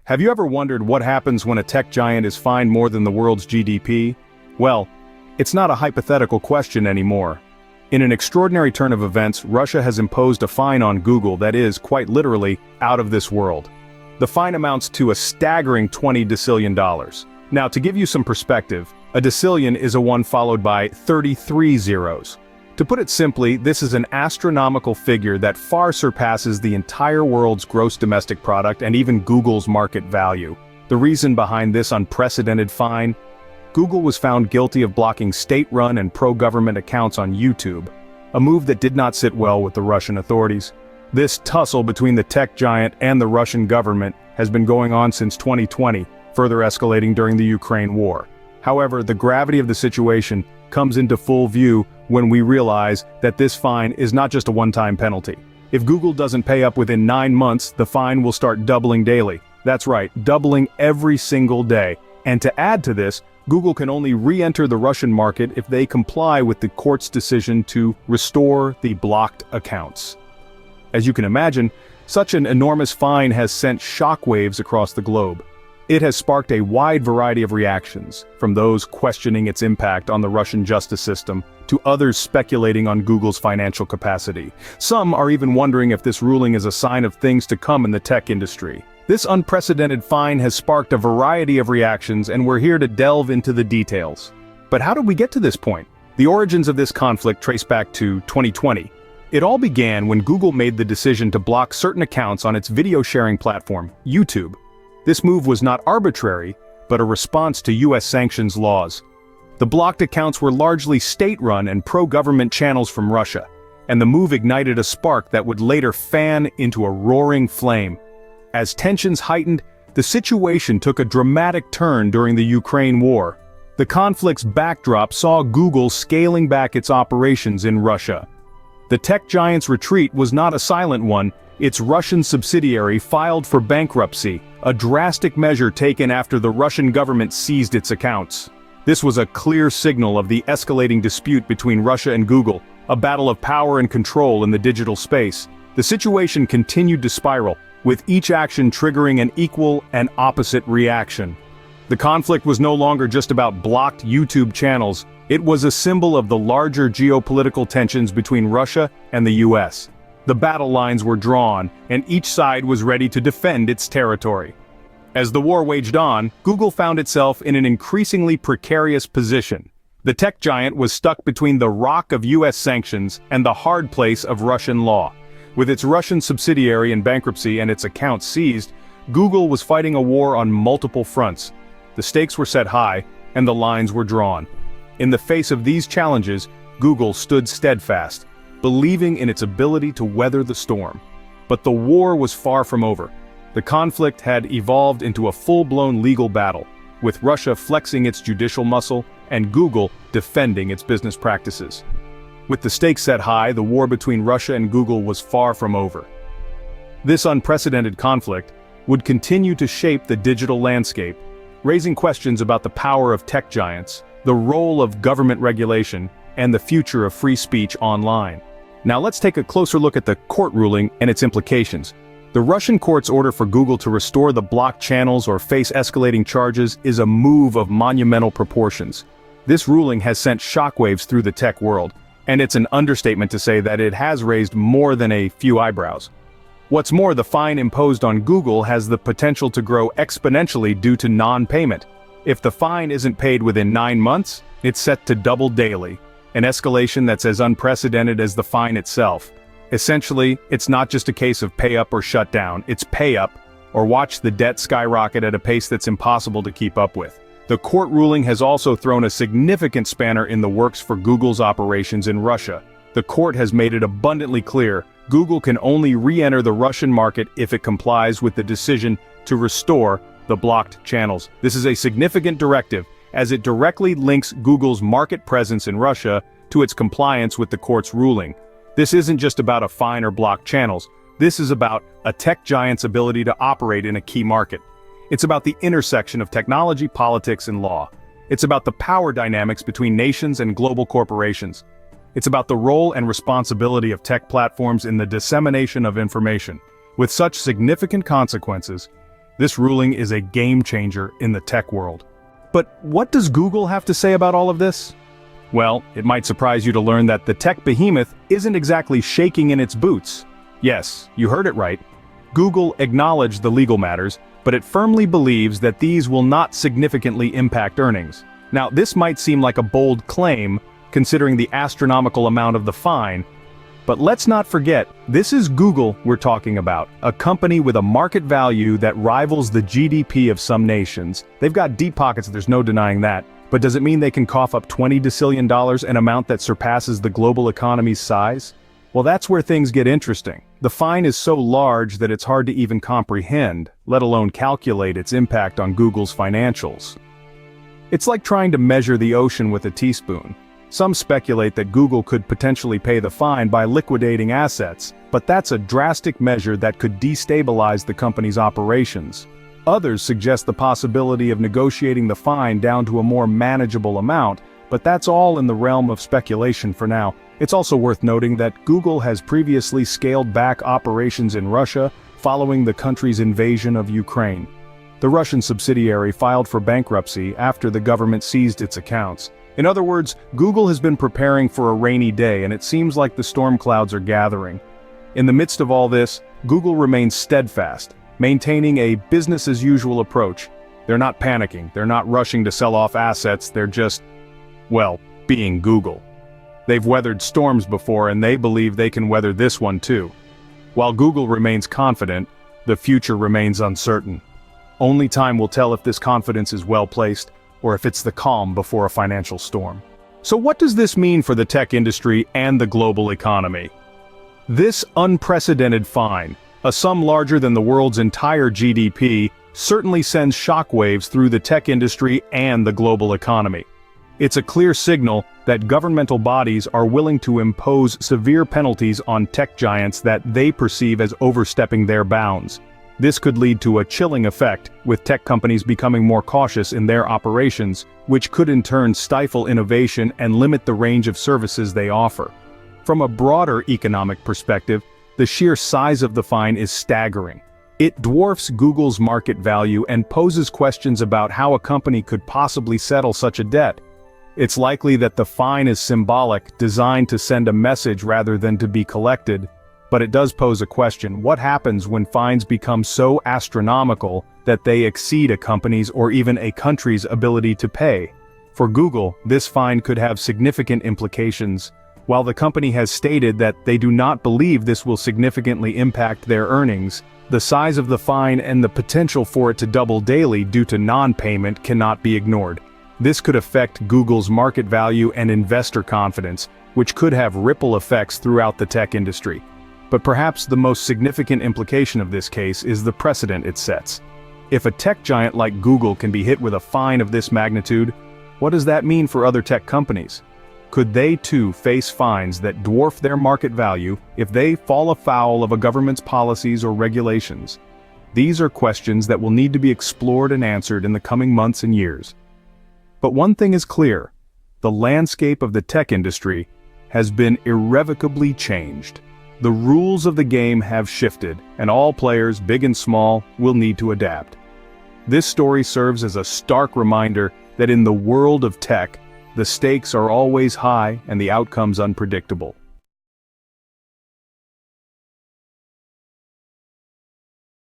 Have you ever wondered what happens when a tech giant is fined more than the world's GDP? Well, it's not a hypothetical question anymore. In an extraordinary turn of events, Russia has imposed a fine on Google that is, quite literally, out of this world. The fine amounts to a staggering $20 decillion. Now, to give you some perspective, a decillion is a 1 followed by 33 zeros. To put it simply, this is an astronomical figure that far surpasses the entire world's gross domestic product and even Google's market value. The reason behind this unprecedented fine? Google was found guilty of blocking state-run and pro-government accounts on YouTube, a move that did not sit well with the Russian authorities. This tussle between the tech giant and the Russian government has been going on since 2020, further escalating during the Ukraine war. However, the gravity of the situation comes into full view when we realize that this fine is not just a one-time penalty. If Google doesn't pay up within 9 months, the fine will start doubling daily. That's right, doubling every single day. And to add to this, Google can only re-enter the Russian market if they comply with the court's decision to restore the blocked accounts. As you can imagine, such an enormous fine has sent shockwaves across the globe. It has sparked a wide variety of reactions, from those questioning its impact on the Russian justice system, to others speculating on Google's financial capacity. Some are even wondering if this ruling is a sign of things to come in the tech industry. This unprecedented fine has sparked a variety of reactions, and we're here to delve into the details. But how did we get to this point? The origins of this conflict trace back to 2020. It all began when Google made the decision to block certain accounts on its video sharing platform, YouTube. This move was not arbitrary, but a response to US sanctions laws. The blocked accounts were largely state-run and pro-government channels from Russia, and the move ignited a spark that would later fan into a roaring flame. As tensions heightened, the situation took a dramatic turn during the Ukraine war. The conflict's backdrop saw Google scaling back its operations in Russia. The tech giant's retreat was not a silent one. Its Russian subsidiary filed for bankruptcy, a drastic measure taken after the Russian government seized its accounts. This was a clear signal of the escalating dispute between Russia and Google, a battle of power and control in the digital space. The situation continued to spiral, with each action triggering an equal and opposite reaction. The conflict was no longer just about blocked YouTube channels, it was a symbol of the larger geopolitical tensions between Russia and the US. The battle lines were drawn, and each side was ready to defend its territory. As the war waged on, Google found itself in an increasingly precarious position. The tech giant was stuck between the rock of US sanctions and the hard place of Russian law. With its Russian subsidiary in bankruptcy and its accounts seized, Google was fighting a war on multiple fronts. The stakes were set high, and the lines were drawn. In the face of these challenges, Google stood steadfast, believing in its ability to weather the storm. But the war was far from over. The conflict had evolved into a full-blown legal battle, with Russia flexing its judicial muscle and Google defending its business practices. With the stakes set high, the war between Russia and Google was far from over. This unprecedented conflict would continue to shape the digital landscape, raising questions about the power of tech giants, the role of government regulation, and the future of free speech online. Now let's take a closer look at the court ruling and its implications. The Russian court's order for Google to restore the blocked channels or face escalating charges is a move of monumental proportions. This ruling has sent shockwaves through the tech world, and it's an understatement to say that it has raised more than a few eyebrows. What's more, the fine imposed on Google has the potential to grow exponentially due to non-payment. If the fine isn't paid within 9 months, it's set to double daily, an escalation that's as unprecedented as the fine itself. Essentially, it's not just a case of pay up or shut down, it's pay up, or watch the debt skyrocket at a pace that's impossible to keep up with. The court ruling has also thrown a significant spanner in the works for Google's operations in Russia. The court has made it abundantly clear, Google can only re-enter the Russian market if it complies with the decision to restore the blocked channels. This is a significant directive, as it directly links Google's market presence in Russia to its compliance with the court's ruling. This isn't just about a fine or blocked channels, this is about a tech giant's ability to operate in a key market. It's about the intersection of technology, politics, and law. It's about the power dynamics between nations and global corporations. It's about the role and responsibility of tech platforms in the dissemination of information. With such significant consequences, This ruling is a game changer in the tech world. But what does Google have to say about all of this? Well, it might surprise you to learn that the tech behemoth isn't exactly shaking in its boots. Yes, you heard it right. Google acknowledged the legal matters, but it firmly believes that these will not significantly impact earnings. Now, this might seem like a bold claim, considering the astronomical amount of the fine, but let's not forget, this is Google we're talking about, a company with a market value that rivals the GDP of some nations. They've got deep pockets, there's no denying that. But does it mean they can cough up $20 decillion, an amount that surpasses the global economy's size? Well, that's where things get interesting. The fine is so large that it's hard to even comprehend, let alone calculate its impact on Google's financials. It's like trying to measure the ocean with a teaspoon. Some speculate that Google could potentially pay the fine by liquidating assets, but that's a drastic measure that could destabilize the company's operations. Others suggest the possibility of negotiating the fine down to a more manageable amount, but that's all in the realm of speculation for now. It's also worth noting that Google has previously scaled back operations in Russia following the country's invasion of Ukraine. The Russian subsidiary filed for bankruptcy after the government seized its accounts. In other words, Google has been preparing for a rainy day, and it seems like the storm clouds are gathering. In the midst of all this, Google remains steadfast, maintaining a business-as-usual approach. They're not panicking, they're not rushing to sell off assets, they're just, well, being Google. They've weathered storms before, and they believe they can weather this one too. While Google remains confident, the future remains uncertain. Only time will tell if this confidence is well-placed, or if it's the calm before a financial storm. So what does this mean for the tech industry and the global economy? This unprecedented fine, a sum larger than the world's entire GDP, certainly sends shockwaves through the tech industry and the global economy. It's a clear signal that governmental bodies are willing to impose severe penalties on tech giants that they perceive as overstepping their bounds. This could lead to a chilling effect, with tech companies becoming more cautious in their operations, which could in turn stifle innovation and limit the range of services they offer. From a broader economic perspective, the sheer size of the fine is staggering. It dwarfs Google's market value and poses questions about how a company could possibly settle such a debt. It's likely that the fine is symbolic, designed to send a message rather than to be collected. But it does pose a question: what happens when fines become so astronomical that they exceed a company's or even a country's ability to pay? For Google, this fine could have significant implications. While the company has stated that they do not believe this will significantly impact their earnings, the size of the fine and the potential for it to double daily due to non-payment cannot be ignored. This could affect Google's market value and investor confidence, which could have ripple effects throughout the tech industry. But perhaps the most significant implication of this case is the precedent it sets. If a tech giant like Google can be hit with a fine of this magnitude, what does that mean for other tech companies? Could they too face fines that dwarf their market value if they fall afoul of a government's policies or regulations? These are questions that will need to be explored and answered in the coming months and years. But one thing is clear: the landscape of the tech industry has been irrevocably changed. The rules of the game have shifted, and all players, big and small, will need to adapt. This story serves as a stark reminder that in the world of tech, the stakes are always high and the outcomes unpredictable.